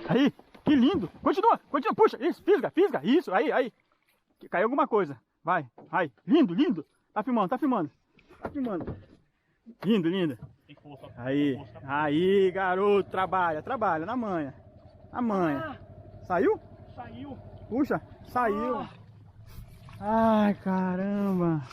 Aí, que lindo. Continua, continua, puxa. Isso, fisga, fisga. Isso, aí. Caiu alguma coisa. Vai, aí. Lindo, lindo. Tá filmando, tá filmando. Tá filmando. Lindo, lindo. Aí, garoto. Trabalha, na manha. Na manha. Saiu? Saiu. Puxa, saiu. Ai, caramba.